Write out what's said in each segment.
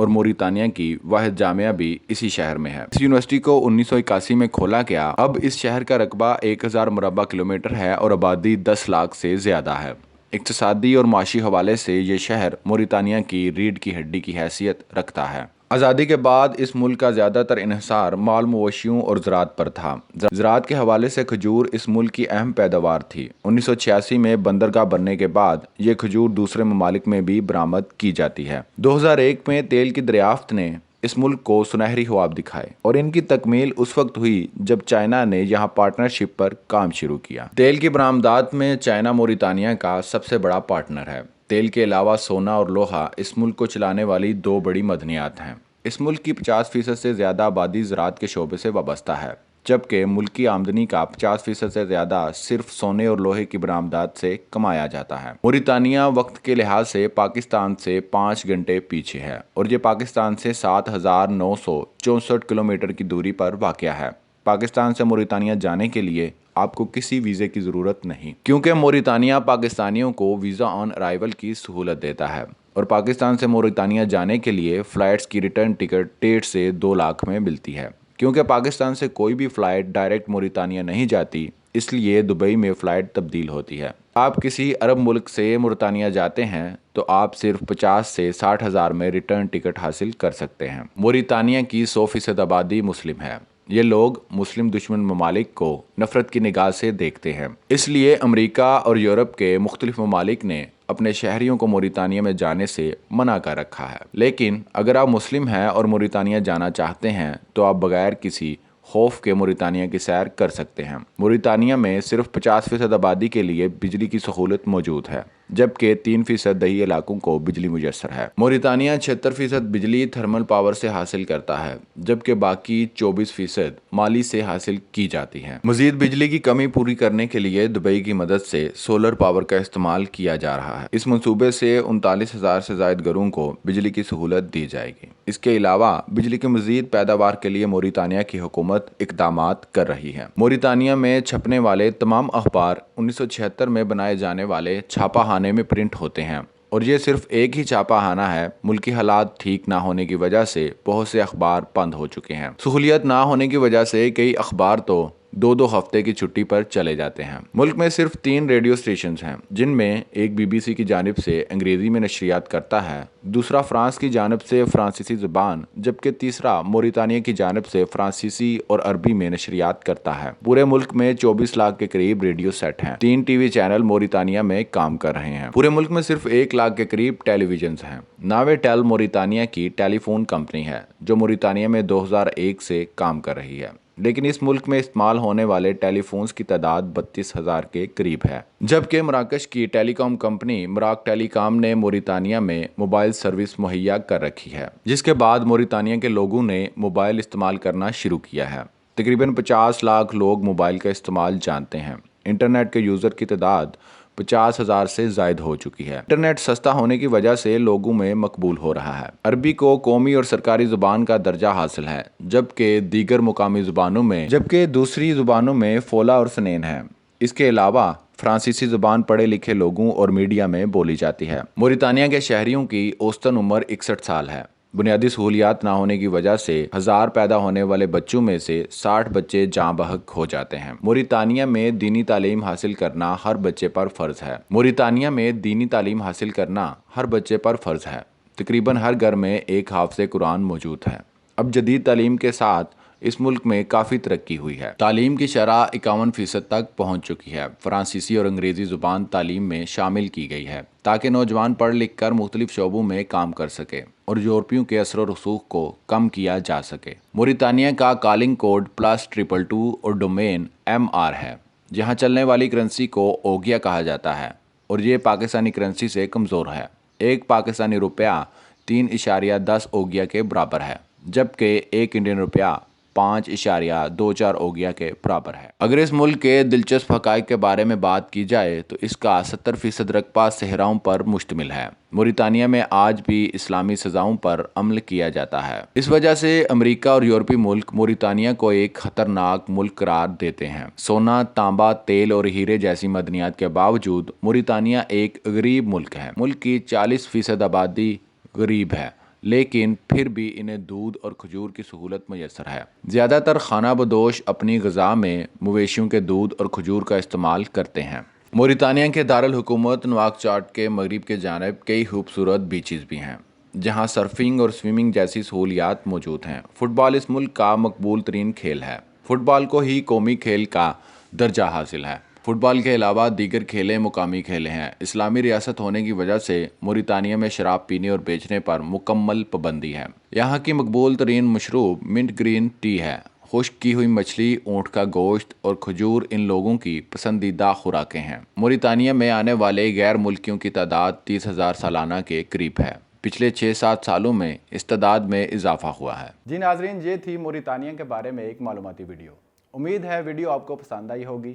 اور موریتانیہ کی واحد جامعہ بھی اسی شہر میں ہے۔ اس یونیورسٹی کو 1981 میں کھولا گیا۔ اب اس شہر کا رقبہ 1000 مربع کلومیٹر ہے اور آبادی 10 لاکھ سے زیادہ ہے۔ اقتصادی اور معاشی حوالے سے یہ شہر موریتانیہ کی ریڑھ کی ہڈی کی حیثیت رکھتا ہے۔ آزادی کے بعد اس ملک کا زیادہ تر انحصار مال مویشیوں اور زراعت پر تھا۔ زراعت کے حوالے سے کھجور اس ملک کی اہم پیداوار تھی۔ 1986 میں بندرگاہ بننے کے بعد یہ کھجور دوسرے ممالک میں بھی برآمد کی جاتی ہے۔ 2001 میں تیل کی دریافت نے اس ملک کو سنہری خواب دکھائے اور ان کی تکمیل اس وقت ہوئی جب چائنا نے یہاں پارٹنرشپ پر کام شروع کیا۔ تیل کی برآمدات میں چائنا موریتانیہ کا سب سے بڑا پارٹنر ہے۔ تیل کے علاوہ سونا اور لوہا اس ملک کو چلانے والی دو بڑی معدنیات ہیں۔ اس ملک کی 50% سے زیادہ آبادی زراعت کے شعبے سے وابستہ ہے، جبکہ ملک کی آمدنی کا 50% سے زیادہ صرف سونے اور لوہے کی برآمدات سے کمایا جاتا ہے۔ موریتانیہ وقت کے لحاظ سے پاکستان سے 5 گھنٹے پیچھے ہے اور یہ پاکستان سے 7964 کلومیٹر کی دوری پر واقع ہے۔ پاکستان سے موریتانیہ جانے کے لیے آپ کو کسی ویزے کی ضرورت نہیں، کیونکہ موریتانیہ پاکستانیوں کو ویزا آن ارائیول کی سہولت دیتا ہے اور پاکستان سے موریتانیہ جانے کے لیے فلائٹس کی ریٹرن ٹکٹ 1.5 سے 2 لاکھ میں ملتی ہے۔ کیونکہ پاکستان سے کوئی بھی فلائٹ ڈائریکٹ موریتانیہ نہیں جاتی، اس لیے دبئی میں فلائٹ تبدیل ہوتی ہے۔ آپ کسی عرب ملک سے موریتانیہ جاتے ہیں تو آپ صرف 50 سے 60 ہزار میں ریٹرن ٹکٹ حاصل کر سکتے ہیں۔ موریتانیہ کی 100% آبادی مسلم ہے۔ یہ لوگ مسلم دشمن ممالک کو نفرت کی نگاہ سے دیکھتے ہیں، اس لیے امریکہ اور یورپ کے مختلف ممالک نے اپنے شہریوں کو موریتانیہ میں جانے سے منع کر رکھا ہے۔ لیکن اگر آپ مسلم ہیں اور موریتانیہ جانا چاہتے ہیں تو آپ بغیر کسی خوف کے موریتانیہ کی سیر کر سکتے ہیں۔ موریتانیہ میں صرف 50% آبادی کے لیے بجلی کی سہولت موجود ہے، جبکہ 3% دیہی علاقوں کو بجلی میسر ہے۔ موریتانیہ 76% بجلی تھرمل پاور سے حاصل کرتا ہے، جبکہ باقی 24% مالی سے حاصل کی جاتی ہے۔ مزید بجلی کی کمی پوری کرنے کے لیے دبئی کی مدد سے سولر پاور کا استعمال کیا جا رہا ہے۔ اس منصوبے سے 39,000 سے زائد گھروں کو بجلی کی سہولت دی جائے گی۔ اس کے علاوہ بجلی کی مزید پیداوار کے لیے موریتانیہ کی حکومت اقدامات کر رہی ہے۔ موریتانیہ میں چھپنے والے تمام اخبار 1976 میں بنائے جانے والے چھاپا خانے میں پرنٹ ہوتے ہیں اور یہ صرف ایک ہی چھاپا خانہ ہے۔ ملکی حالات ٹھیک نہ ہونے کی وجہ سے بہت سے اخبار بند ہو چکے ہیں۔ سہولیات نہ ہونے کی وجہ سے کئی اخبار تو 2 ہفتے کی چھٹی پر چلے جاتے ہیں۔ ملک میں صرف 3 ریڈیو اسٹیشنز ہیں، جن میں ایک BBC کی جانب سے انگریزی میں نشریات کرتا ہے، دوسرا فرانس کی جانب سے فرانسیسی زبان، جبکہ تیسرا موریتانیہ کی جانب سے فرانسیسی اور عربی میں نشریات کرتا ہے۔ پورے ملک میں 24 لاکھ کے قریب ریڈیو سیٹ ہیں۔ 3 ٹی وی چینل موریتانیہ میں کام کر رہے ہیں۔ پورے ملک میں صرف 1 لاکھ کے قریب ٹیلی ویژنز ہیں۔ ناوے ٹیل موریتانیہ کی ٹیلی فون کمپنی ہے جو موریتانیہ میں 2001 سے کام کر رہی ہے، لیکن اس ملک میں استعمال ہونے والے ٹیلی فونز کی تعداد 32,000 کے قریب ہے۔ جبکہ مراکش کی ٹیلی کام کمپنی مراک ٹیلی کام نے موریتانیہ میں موبائل سروس مہیا کر رکھی ہے، جس کے بعد موریتانیہ کے لوگوں نے موبائل استعمال کرنا شروع کیا ہے۔ تقریباً 50 لاکھ لوگ موبائل کا استعمال جانتے ہیں۔ انٹرنیٹ کے یوزر کی تعداد 50,000 سے زائد ہو چکی ہے۔ انٹرنیٹ سستا ہونے کی وجہ سے لوگوں میں مقبول ہو رہا ہے۔ عربی کو قومی اور سرکاری زبان کا درجہ حاصل ہے، جبکہ دیگر مقامی زبانوں میں دوسری زبانوں میں فولا اور سنین ہے۔ اس کے علاوہ فرانسیسی زبان پڑھے لکھے لوگوں اور میڈیا میں بولی جاتی ہے۔ موریتانیہ کے شہریوں کی اوسطاً عمر 61 سال ہے۔ بنیادی سہولیات نہ ہونے کی وجہ سے 1000 پیدا ہونے والے بچوں میں سے 60 بچے جاں بحق ہو جاتے ہیں۔ موریتانیہ میں دینی تعلیم حاصل کرنا ہر بچے پر فرض ہے۔ موریتانیہ میں دینی تعلیم حاصل کرنا ہر بچے پر فرض ہے۔ تقریباً ہر گھر میں ایک حافظ قرآن موجود ہے۔ اب جدید تعلیم کے ساتھ اس ملک میں کافی ترقی ہوئی ہے۔ تعلیم کی شرح 51% تک پہنچ چکی ہے۔ فرانسیسی اور انگریزی زبان تعلیم میں شامل کی گئی ہے تاکہ نوجوان پڑھ لکھ کر مختلف شعبوں میں کام کر سکے اور یورپیوں کے اثر و رسوخ کو کم کیا جا سکے۔ موریتانیہ کا کالنگ کوڈ +222 اور ڈومین MR ہے۔ یہاں چلنے والی کرنسی کو اوگیا کہا جاتا ہے اور یہ پاکستانی کرنسی سے کمزور ہے۔ ایک پاکستانی روپیہ 3.10 اوگیا کے برابر ہے، جبکہ ایک انڈین روپیہ 5.24 اوگیا کے برابر ہے۔ اگر اس ملک کے دلچسپ حقائق کے بارے میں بات کی جائے تو اس کا 70% رقبہ صحراؤں پر مشتمل ہے۔ موریتانیہ میں آج بھی اسلامی سزاؤں پر عمل کیا جاتا ہے۔ اس وجہ سے امریکہ اور یورپی ملک موریتانیہ کو ایک خطرناک ملک قرار دیتے ہیں۔ سونا، تانبا، تیل اور ہیرے جیسی معدنیات کے باوجود موریتانیہ ایک غریب ملک ہے۔ ملک کی 40% آبادی غریب ہے، لیکن پھر بھی انہیں دودھ اور کھجور کی سہولت میسر ہے۔ زیادہ تر خانہ بدوش اپنی غذا میں مویشیوں کے دودھ اور کھجور کا استعمال کرتے ہیں۔ موریتانیہ کے دارالحکومت نواکچاٹ کے مغرب کے جانب کئی خوبصورت بیچز بھی ہیں جہاں سرفنگ اور سوئمنگ جیسی سہولیات موجود ہیں۔ فٹ بال اس ملک کا مقبول ترین کھیل ہے۔ فٹ بال کو ہی قومی کھیل کا درجہ حاصل ہے۔ فٹ بال کے علاوہ دیگر کھیلیں مقامی کھیلیں ہیں۔ اسلامی ریاست ہونے کی وجہ سے موریتانیہ میں شراب پینے اور بیچنے پر مکمل پابندی ہے۔ یہاں کی مقبول ترین مشروب منٹ گرین ٹی ہے۔ خشک کی ہوئی مچھلی، اونٹ کا گوشت اور کھجور ان لوگوں کی پسندیدہ خوراکیں ہیں۔ موریتانیہ میں آنے والے غیر ملکیوں کی تعداد 30,000 سالانہ کے قریب ہے۔ پچھلے 6-7 سالوں میں اس تعداد میں اضافہ ہوا ہے۔ جی ناظرین، یہ تھی موریتانیہ کے بارے میں ایک معلوماتی ویڈیو۔ امید ہے ویڈیو آپ کو پسند آئی ہوگی۔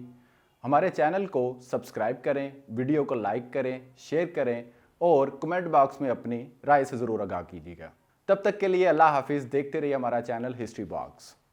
ہمارے چینل کو سبسکرائب کریں، ویڈیو کو لائک کریں، شیئر کریں اور کمنٹ باکس میں اپنی رائے سے ضرور آگاہ کیجیے گا۔ تب تک کے لیے اللہ حافظ۔ دیکھتے رہیے ہمارا چینل ہسٹری باکس۔